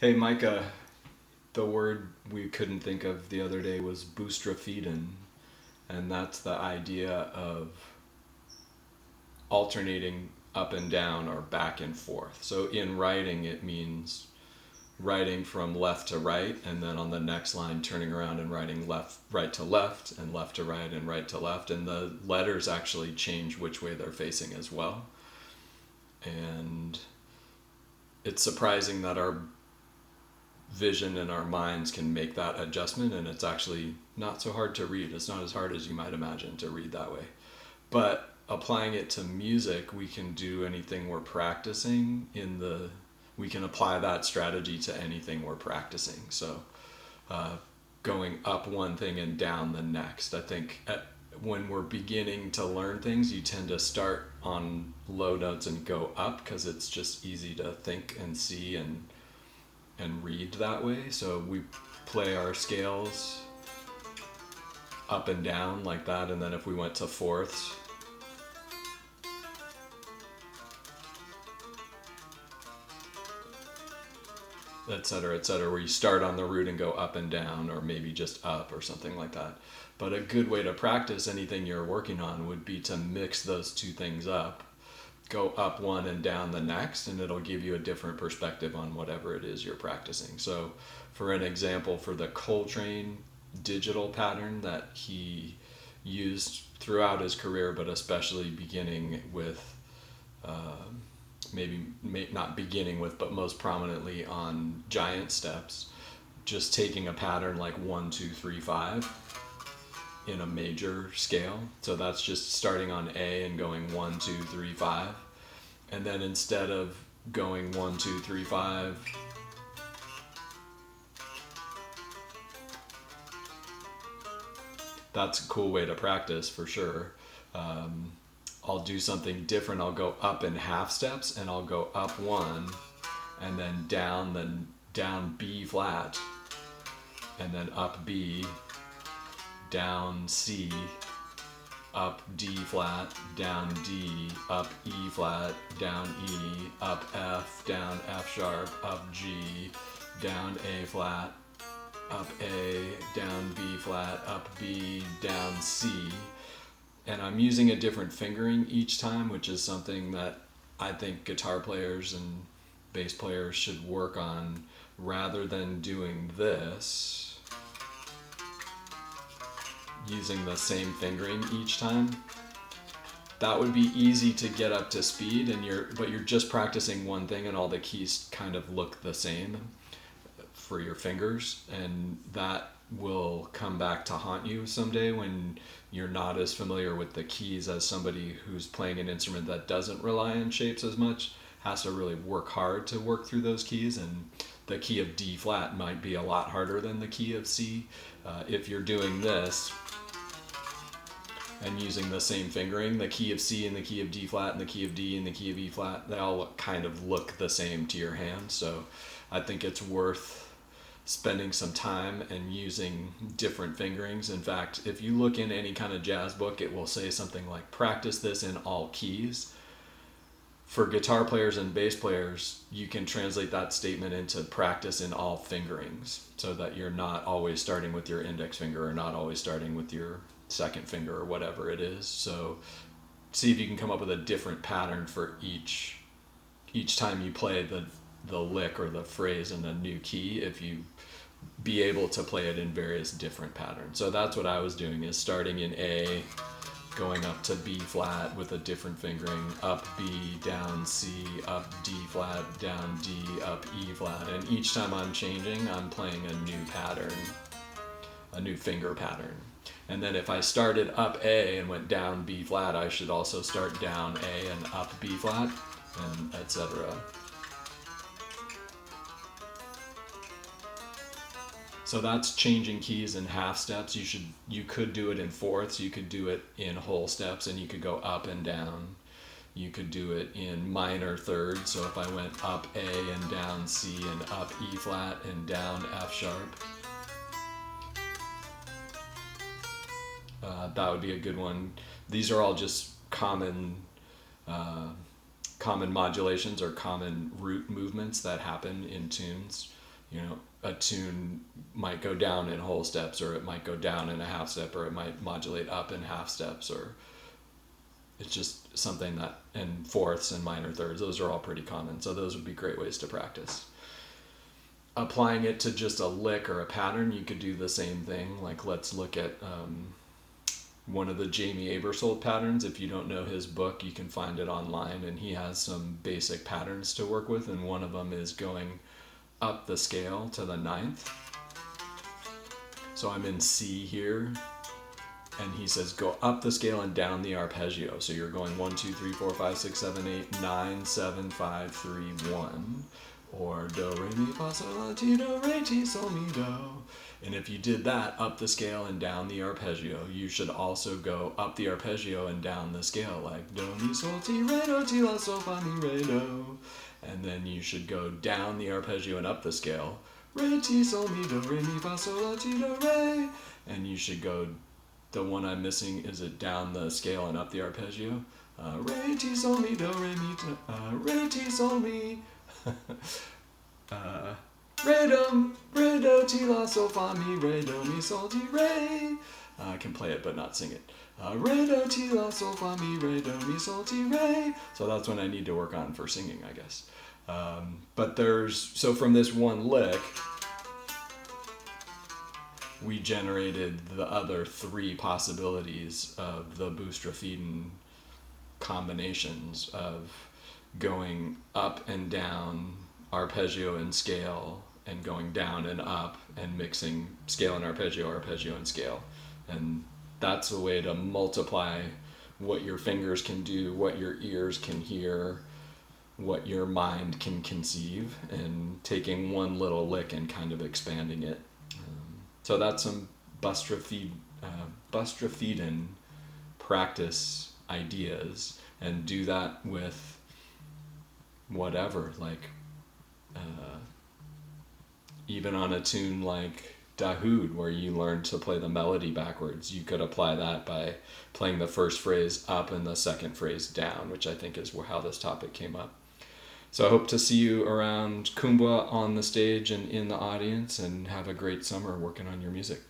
Hey, Micah, the word we couldn't think of the other day was Bustrophedon, and that's the idea of alternating up and down or back and forth. So in writing, it means writing from left to right, and then on the next line, turning around and writing right to left, and left to right, and right to left, and the letters actually change which way they're facing as well. And it's surprising that our vision and our minds can make that adjustment, and it's actually not so hard to read. It's not as hard as you might imagine to read that way. But applying it to music, we can do anything we're practicing we can apply that strategy to anything we're practicing. So going up one thing and down the next. I think when we're beginning to learn things, you tend to start on low notes and go up because it's just easy to think and see and read that way. So we play our scales up and down like that, and then if we went to fourths, etc., etc., where you start on the root and go up and down, or maybe just up or something like that. But a good way to practice anything you're working on would be to mix those two things up, go up one and down the next, and it'll give you a different perspective on whatever it is you're practicing. So for an example, for the Coltrane digital pattern that he used throughout his career, but especially beginning with maybe not beginning with, but most prominently on giant steps, just taking a pattern like 1, 2, 3, 5 in a major scale. So that's just starting on A and going 1, 2, 3, 5. And then instead of going 1, 2, 3, 5, that's a cool way to practice for sure. I'll do something different. I'll go up in half steps, and I'll go up one and then down B flat, and then up B, down C, up D flat, down D, up E flat, down E, up F, down F sharp, up G, down A flat, up A, down B flat, up B, down C. And I'm using a different fingering each time, which is something that I think guitar players and bass players should work on, rather than doing this, using the same fingering each time. That would be easy to get up to speed, but you're just practicing one thing, and all the keys kind of look the same for your fingers, and that will come back to haunt you someday when you're not as familiar with the keys as somebody who's playing an instrument that doesn't rely on shapes as much, has to really work hard to work through those keys. And the key of D flat might be a lot harder than the key of C. If you're doing this and using the same fingering, the key of C and the key of D flat and the key of D and the key of E flat, they all kind of look the same to your hand. So I think it's worth spending some time and using different fingerings. In fact, if you look in any kind of jazz book, it will say something like practice this in all keys. For guitar players and bass players, you can translate that statement into practice in all fingerings, so that you're not always starting with your index finger or not always starting with your second finger or whatever it is. So see if you can come up with a different pattern for each time you play the lick or the phrase in a new key, if you be able to play it in various different patterns. So that's what I was doing, is starting in A, going up to B flat with a different fingering, up B, down C, up D flat, down D, up E flat. And each time I'm changing, I'm playing a new pattern, a new finger pattern. And then if I started up A and went down B flat, I should also start down A and up B flat, and etc. So that's changing keys in half steps. You could do it in fourths, you could do it in whole steps, and you could go up and down. You could do it in minor thirds. So if I went up A and down C and up E flat and down F sharp, that would be a good one. These are all just common modulations or common root movements that happen in tunes. a tune might go down in whole steps, or it might go down in a half step, or it might modulate up in half steps, or it's just something that, and fourths and minor thirds, those are all pretty common. So those would be great ways to practice. Applying it to just a lick or a pattern, you could do the same thing. Like, let's look at one of the Jamie Aebersold patterns. If you don't know his book, you can find it online, and he has some basic patterns to work with, and one of them is going up the scale to the ninth. So I'm in C here, and he says go up the scale and down the arpeggio. So you're going 1, 2, 3, 4, 5, 6, 7, 8, 9, 7, 5, 3, 1. Or do, re, mi, fa, sol, la, ti, do, re, ti, sol, mi, do. And if you did that up the scale and down the arpeggio, you should also go up the arpeggio and down the scale, like do, mi, sol, ti, re, do, ti, la, sol, fa, mi, re, do. And then you should go down the arpeggio and up the scale, re, ti, sol, mi, do, re, mi, fa, sol, la, ti, do, re. And you should go, the one I'm missing, is it down the scale and up the arpeggio? Re, ti, sol, mi, do, re, mi, re, ti, sol, mi. Re, do, ti, la, sol, fa, mi, re, do, mi, sol, ti, re. I can play it but not sing it. Re, do, ti, la, sol, fa, mi, re, do, mi, sol, ti, re. So that's what I need to work on for singing, I guess. But so from this one lick, we generated the other three possibilities of the Bustrophedon combinations of going up and down, arpeggio and scale, and going down and up, and mixing scale and arpeggio, arpeggio and scale. And that's a way to multiply what your fingers can do, what your ears can hear, what your mind can conceive, and taking one little lick and kind of expanding it. So that's some Bustrophedon practice ideas, and do that with whatever, like even on a tune like Dahoud, where you learn to play the melody backwards, you could apply that by playing the first phrase up and the second phrase down, which I think is how this topic came up. So I hope to see you around Kumbwa on the stage and in the audience, and have a great summer working on your music.